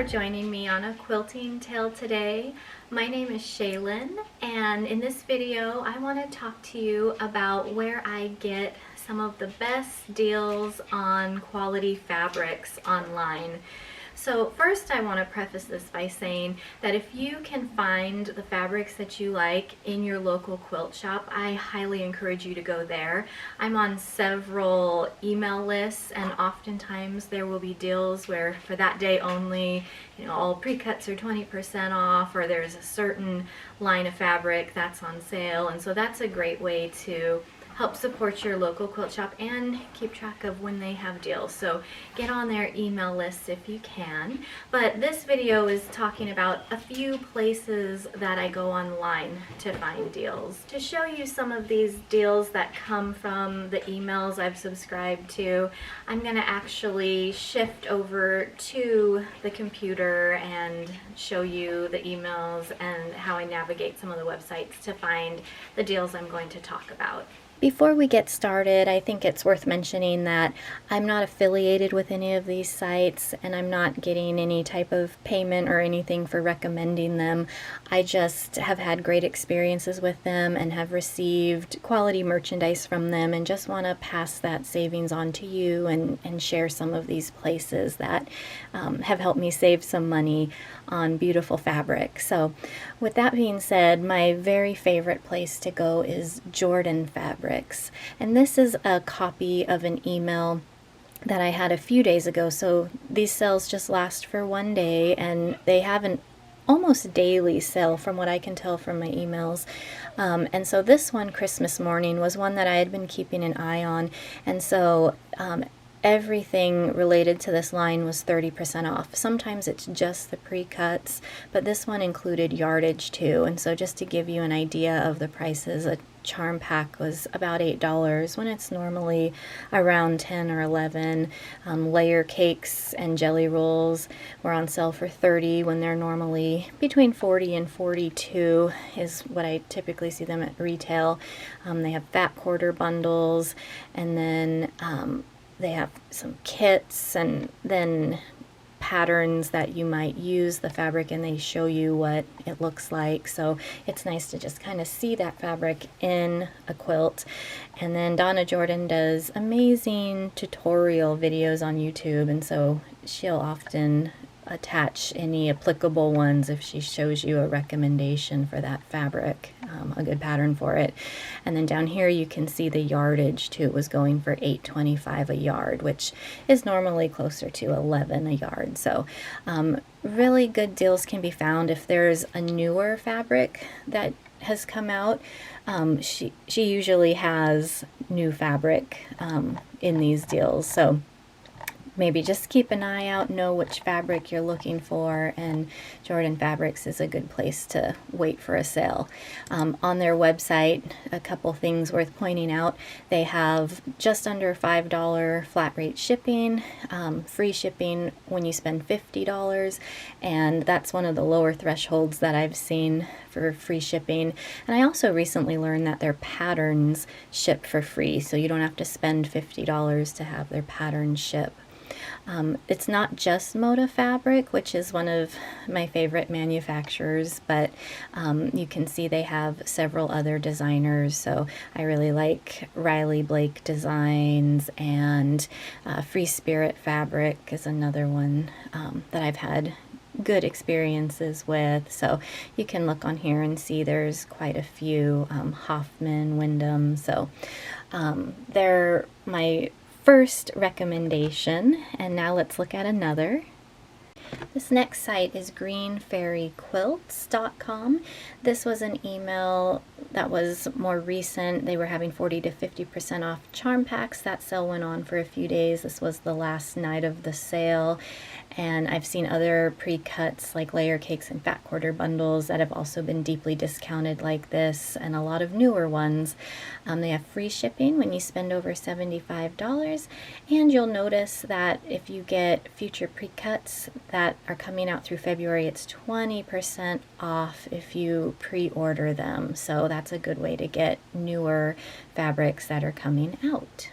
for joining me on a quilting tale today. My name is Shaylin, and in this video I want to talk to you about where I get some of the best deals on quality fabrics online. So first I want to preface this by saying that if you can find the fabrics that you like in your local quilt shop, I highly encourage you to go there. I'm on several email lists, and oftentimes there will be deals where for that day only, all pre-cuts are 20% off, or there's a certain line of fabric that's on sale, and so that's a great way to help support your local quilt shop and keep track of when they have deals. So get on their email lists if you can. But this video is talking about a few places that I go online to find deals. To show you some of these deals that come from the emails I've subscribed to, I'm going to actually shift over to the computer and show you the emails and how I navigate some of the websites to find the deals I'm going to talk about. Before we get started, I think it's worth mentioning that I'm not affiliated with any of these sites, and I'm not getting any type of payment or anything for recommending them. I just have had great experiences with them and have received quality merchandise from them, and just want to pass that savings on to you and share some of these places that have helped me save some money on beautiful fabric. So with that being said, my very favorite place to go is Jordan Fabrics, and this is a copy of an email that I had a few days ago. So these sales just last for one day, and they have an almost daily sale from what I can tell from my emails. And so this one, Christmas morning, was one that I had been keeping an eye on, and so everything related to this line was 30% off. Sometimes it's just the pre-cuts, but this one included yardage too. And so just to give you an idea of the prices, a charm pack was about $8 when it's normally around 10 or 11. Layer cakes and jelly rolls were on sale for 30 when they're normally between 40 and 42 is what I typically see them at retail. They have fat quarter bundles, and then they have some kits, and then patterns that you might use the fabric, and they show you what it looks like. So it's nice to just kind of see that fabric in a quilt. And then Donna Jordan does amazing tutorial videos on YouTube, and so she'll often attach any applicable ones if she shows you a recommendation for that fabric, a good pattern for it. And then down here you can see the yardage too. It was going for $8.25 a yard, which is normally closer to $11 a yard. So really good deals can be found. If there's a newer fabric that has come out, she usually has new fabric in these deals. So maybe just keep an eye out, know which fabric you're looking for, and Jordan Fabrics is a good place to wait for a sale. On their website, a couple things worth pointing out: they have just under $5 flat rate shipping, free shipping when you spend $50, and that's one of the lower thresholds that I've seen for free shipping. And I also recently learned that their patterns ship for free, so you don't have to spend $50 to have their patterns ship. It's not just Moda Fabric, which is one of my favorite manufacturers, but you can see they have several other designers. So I really like Riley Blake Designs, and Free Spirit Fabric is another one that I've had good experiences with. So you can look on here and see there's quite a few, Hoffman, Wyndham. So they're my first recommendation, and now let's look at another. This next site is greenfairyquilts.com. This was an email that was more recent. They were having 40 to 50% off charm packs. That sale went on for a few days. This was the last night of the sale. And I've seen other pre-cuts like layer cakes and fat quarter bundles that have also been deeply discounted like this, and a lot of newer ones. They have free shipping when you spend over $75, and you'll notice that if you get future pre-cuts that are coming out through February, it's 20% off if you pre-order them. So that's a good way to get newer fabrics that are coming out.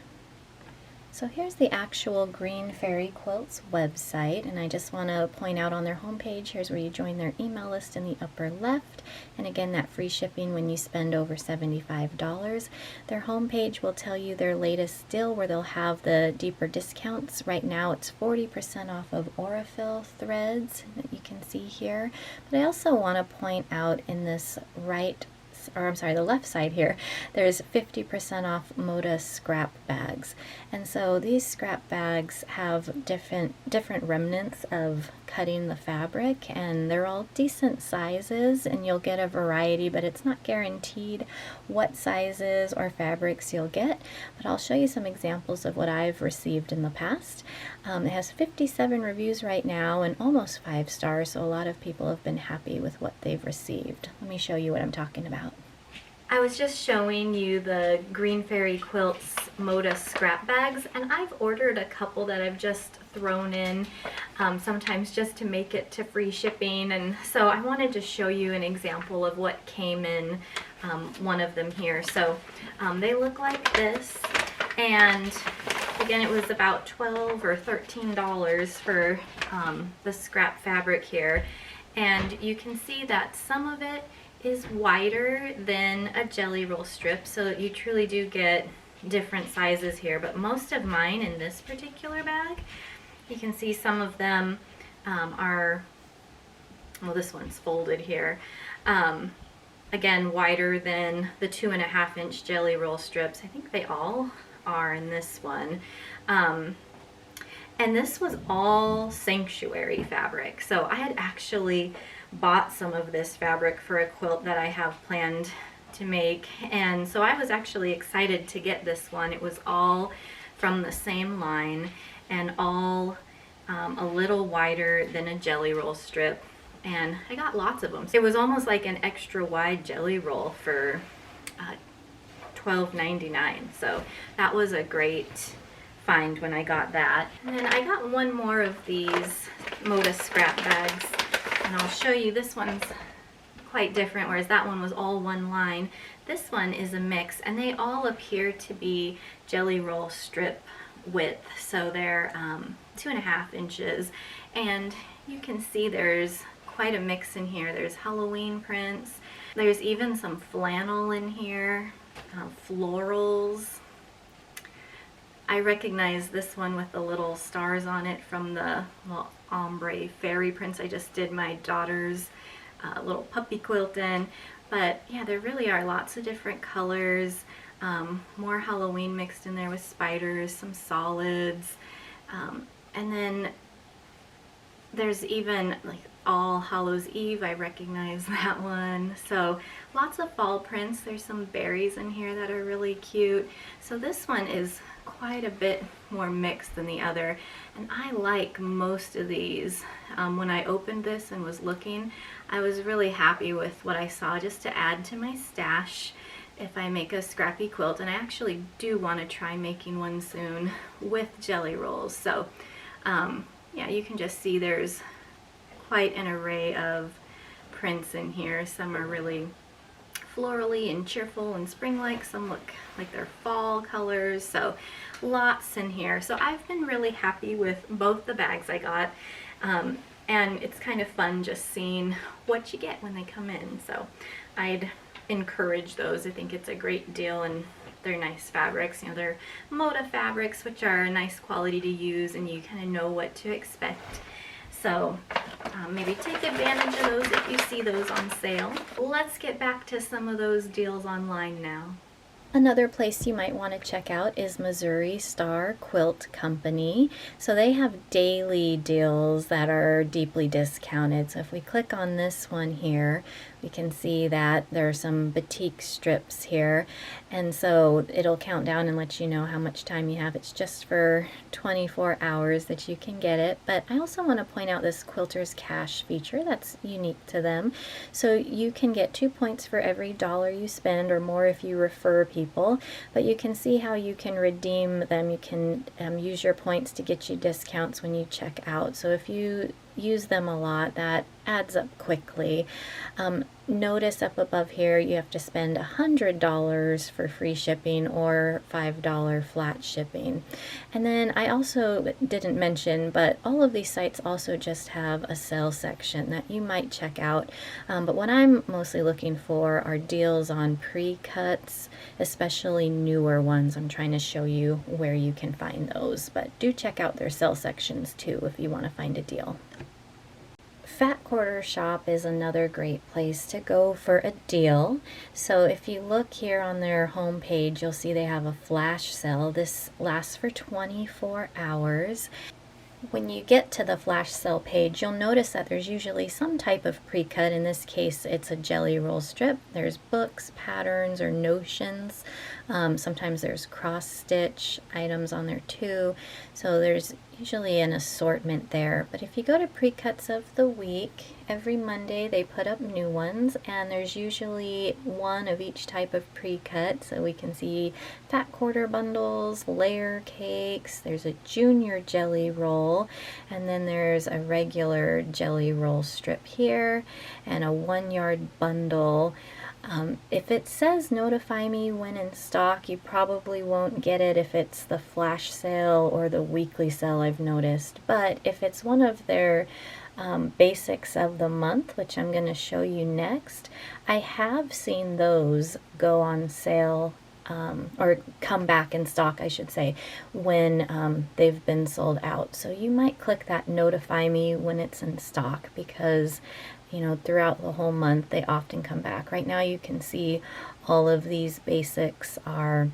So here's the actual Green Fairy Quilts website, and I just want to point out on their homepage, here's where you join their email list in the upper left, and again that free shipping when you spend over $75. Their homepage will tell you their latest deal where they'll have the deeper discounts. Right now it's 40% off of Aurifil threads that you can see here, but I also want to point out in this the left side here, there's 50% off Moda scrap bags. And so these scrap bags have different remnants of cutting the fabric, and they're all decent sizes, and you'll get a variety, but it's not guaranteed what sizes or fabrics you'll get. But I'll show you some examples of what I've received in the past. It has 57 reviews right now and almost 5 stars, so a lot of people have been happy with what they've received. Let me show you what I'm talking about. I was just showing you the Green Fairy Quilts Moda scrap bags, and I've ordered a couple that I've just thrown in sometimes just to make it to free shipping, and so I wanted to show you an example of what came in one of them here. So they look like this, and again it was about $12 or $13 for the scrap fabric here, and you can see that some of it is wider than a jelly roll strip, so you truly do get different sizes here, but most of mine in this particular bag, you can see some of them are, well, this one's folded here, again wider than the 2.5 inch jelly roll strips. I think they all are in this one. And this was all sanctuary fabric, so I had actually bought some of this fabric for a quilt that I have planned to make, and so I was actually excited to get this one. It was all from the same line and all a little wider than a jelly roll strip, and I got lots of them. It was almost like an extra wide jelly roll for $12.99, so that was a great find when I got that. And then I got one more of these Moda scrap bags, and I'll show you. This one's quite different, whereas that one was all one line. This one is a mix, and they all appear to be jelly roll strip width, so they're 2.5 inches, and you can see there's quite a mix in here. There's Halloween prints, there's even some flannel in here, florals. I recognize this one with the little stars on it from the little ombre fairy prints I just did my daughter's little puppy quilt in. But yeah, there really are lots of different colors, more Halloween mixed in there with spiders, some solids, and then there's even like All Hallows Eve, I recognize that one. So lots of fall prints. There's some berries in here that are really cute. So this one is quite a bit more mixed than the other, and I like most of these. When I opened this and was looking, I was really happy with what I saw just to add to my stash if I make a scrappy quilt, and I actually do want to try making one soon with jelly rolls. So yeah, you can just see there's quite an array of prints in here. Some are really florally and cheerful and spring-like, some look like they're fall colors, so lots in here. So I've been really happy with both the bags I got, and it's kind of fun just seeing what you get when they come in, so I'd encourage those. I think it's a great deal, and they're nice fabrics. You know, they're Moda fabrics, which are a nice quality to use, and you kind of know what to expect. So maybe take advantage of those if you see those on sale. Let's get back to some of those deals online now. Another place you might want to check out is Missouri Star Quilt Company. So they have daily deals that are deeply discounted. So if we click on this one here, we can see that there are some batik strips here, and so it'll count down and let you know how much time you have. It's just for 24 hours that you can get it. But I also want to point out this Quilters Cash feature that's unique to them. So you can get 2 points for every dollar you spend, or more if you refer people, but you can see how you can redeem them. You can use your points to get you discounts when you check out. So if you use them a lot, that adds up quickly. Notice up above here you have to spend $100 for free shipping or $5 flat shipping. And then I also didn't mention, but all of these sites also just have a sale section that you might check out. But what I'm mostly looking for are deals on pre-cuts, especially newer ones. I'm trying to show you where you can find those, but do check out their sale sections too if you want to find a deal. Fat Quarter Shop is another great place to go for a deal. So if you look here on their home page, you'll see they have a flash sale. This lasts for 24 hours. When you get to the flash sale page, you'll notice that there's usually some type of pre-cut. In this case, it's a jelly roll strip. There's books, patterns, or notions. Sometimes there's cross-stitch items on there too. So there's usually an assortment there. But if you go to pre-cuts of the week, every Monday they put up new ones, and there's usually one of each type of pre-cut. So we can see fat quarter bundles, layer cakes, there's a junior jelly roll, and then there's a regular jelly roll strip here, and a 1 yard bundle. If it says notify me when in stock, you probably won't get it if it's the flash sale or the weekly sale, I've noticed. But if it's one of their basics of the month, which I'm going to show you next, I have seen those go on sale or come back in stock, I should say, when they've been sold out. So you might click that notify me when it's in stock, because you know, throughout the whole month they often come back. Right now you can see all of these basics are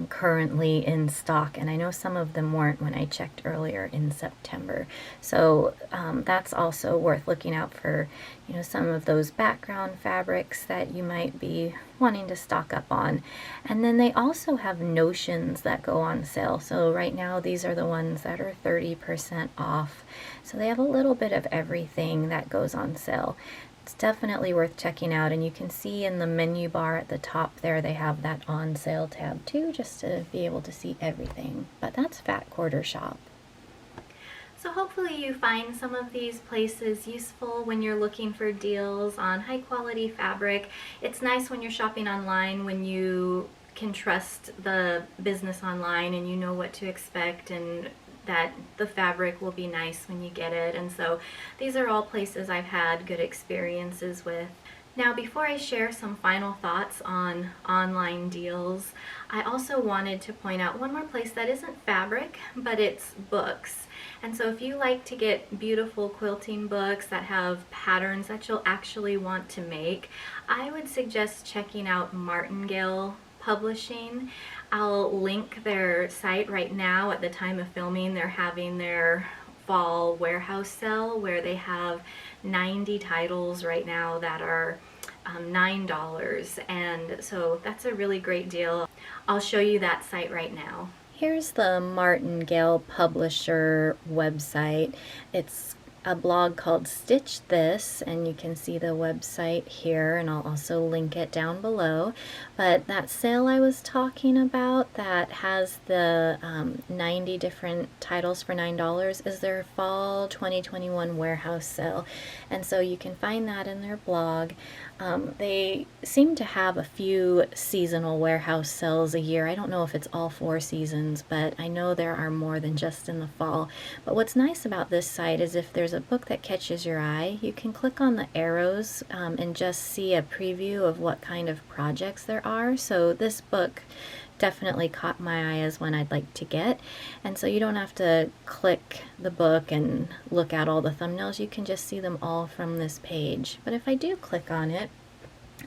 currently in stock, and I know some of them weren't when I checked earlier in September. So that's also worth looking out for, you know, some of those background fabrics that you might be wanting to stock up on. And then they also have notions that go on sale. So right now these are the ones that are 30% off. So they have a little bit of everything that goes on sale. It's definitely worth checking out, and you can see in the menu bar at the top there they have that on sale tab too, just to be able to see everything. But that's Fat Quarter Shop. So hopefully you find some of these places useful when you're looking for deals on high quality fabric. It's nice when you're shopping online when you can trust the business online and you know what to expect, and that the fabric will be nice when you get it. And so these are all places I've had good experiences with. Now, before I share some final thoughts on online deals, I also wanted to point out one more place that isn't fabric, but it's books. And so if you like to get beautiful quilting books that have patterns that you'll actually want to make, I would suggest checking out Martingale Publishing. I'll link their site right now. At the time of filming, they're having their fall warehouse sale where they have 90 titles right now that are $9, and so that's a really great deal. I'll show you that site right now. Here's the Martingale Publisher website. It's a blog called Stitch This, and you can see the website here, and I'll also link it down below. But that sale I was talking about that has the 90 different titles for $9 is their fall 2021 warehouse sale, and so you can find that in their blog. They seem to have a few seasonal warehouse sales a year. I don't know if it's all 4 seasons, but I know there are more than just in the fall. But what's nice about this site is if there's a book that catches your eye, you can click on the arrows and just see a preview of what kind of projects there are. So this book definitely caught my eye as one I'd like to get, and so you don't have to click the book and look at all the thumbnails. You can just see them all from this page. But if I do click on it,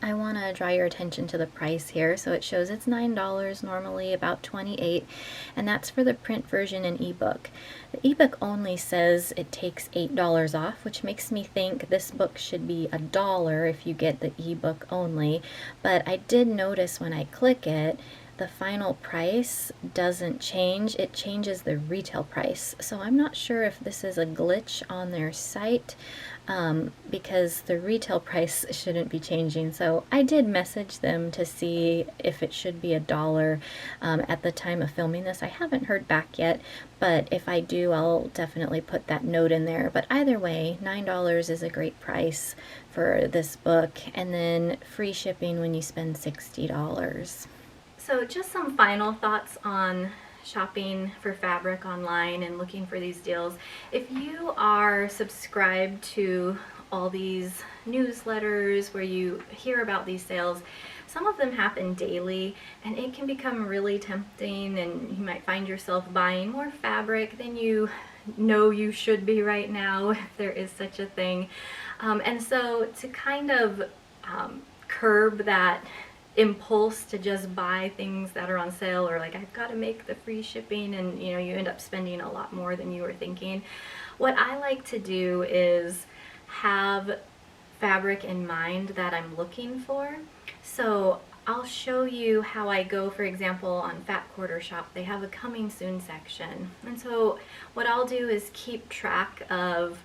I want to draw your attention to the price here. So it shows it's $9, normally about $28, and that's for the print version and ebook. The ebook only says it takes $8 off, which makes me think this book should be $1 if you get the ebook only. But I did notice when I click it, the final price doesn't change. It changes the retail price. So I'm not sure if this is a glitch on their site, because the retail price shouldn't be changing. So I did message them to see if it should be $1 at the time of filming this. I haven't heard back yet, but if I do, I'll definitely put that note in there. But either way, $9 is a great price for this book, and then free shipping when you spend $60. So just some final thoughts on shopping for fabric online and looking for these deals. If you are subscribed to all these newsletters where you hear about these sales, some of them happen daily, and it can become really tempting, and you might find yourself buying more fabric than you know you should be right now, if there is such a thing. And so to kind of curb that impulse to just buy things that are on sale, or like, I've got to make the free shipping, and you know, you end up spending a lot more than you were thinking. What I like to do is have fabric in mind that I'm looking for. So I'll show you how I go. For example, on Fat Quarter Shop, they have a coming soon section. And so what I'll do is keep track of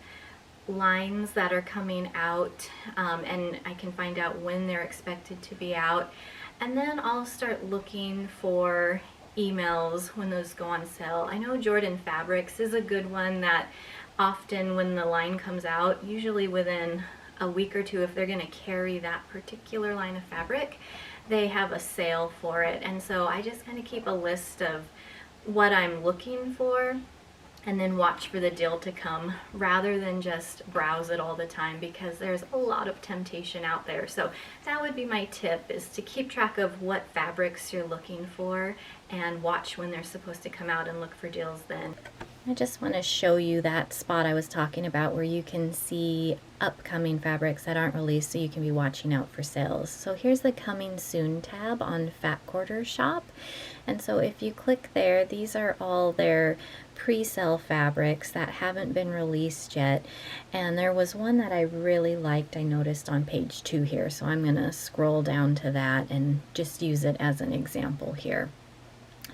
lines that are coming out, and I can find out when they're expected to be out, and then I'll start looking for emails when those go on sale. I know Jordan Fabrics is a good one that often when the line comes out, usually within a week or two, if they're going to carry that particular line of fabric, they have a sale for it. And so I just kind of keep a list of what I'm looking for and then watch for the deal to come, rather than just browse it all the time, because there's a lot of temptation out there. So that would be my tip, is to keep track of what fabrics you're looking for and watch when they're supposed to come out and look for deals then. I just want to show you that spot I was talking about where you can see upcoming fabrics that aren't released, so you can be watching out for sales. So here's the Coming Soon tab on Fat Quarter Shop. And so if you click there, these are all their pre-sale fabrics that haven't been released yet. And there was one that I really liked, I noticed on page 2 here. So I'm going to scroll down to that and just use it as an example here.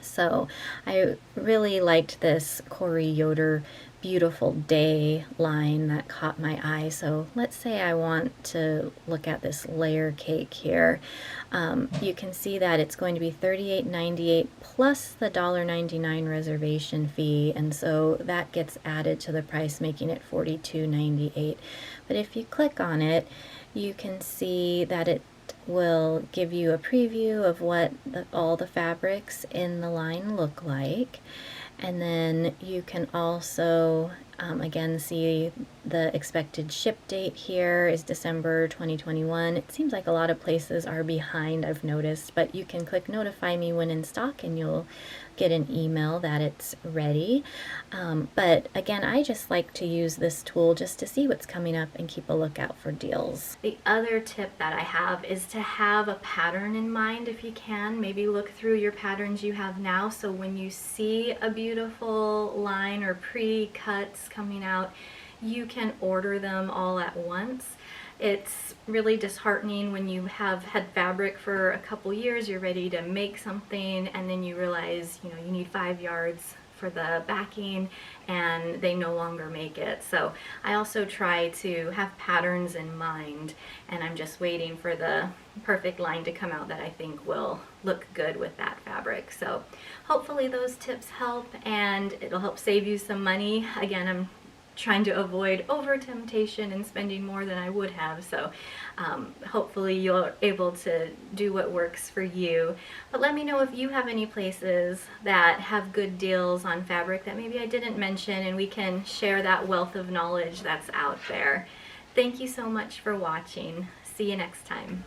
So I really liked this Corey Yoder Beautiful Day line that caught my eye. So let's say I want to look at this layer cake here. You can see that it's going to be $38.98 plus the $1.99 reservation fee, and so that gets added to the price, making it $42.98. But if you click on it, you can see that it will give you a preview of what all the fabrics in the line look like. And then you can also again see the expected ship date here is December 2021. It seems like a lot of places are behind, I've noticed, but you can click notify me when in stock and you'll get an email that it's ready. But again, I just like to use this tool just to see what's coming up and keep a lookout for deals. The other tip that I have is to have a pattern in mind if you can. Maybe look through your patterns you have now, so when you see a beautiful line or pre-cuts coming out, you can order them all at once. It's really disheartening when you have had fabric for a couple years, you're ready to make something, and then you realize, you know, you need 5 yards for the backing and they no longer make it. So I also try to have patterns in mind, and I'm just waiting for the perfect line to come out that I think will look good with that fabric. So hopefully those tips help, and it'll help save you some money. Again, I'm trying to avoid over temptation and spending more than I would have, so hopefully you're able to do what works for you. But let me know if you have any places that have good deals on fabric that maybe I didn't mention, and we can share that wealth of knowledge that's out there. Thank you so much for watching. See you next time.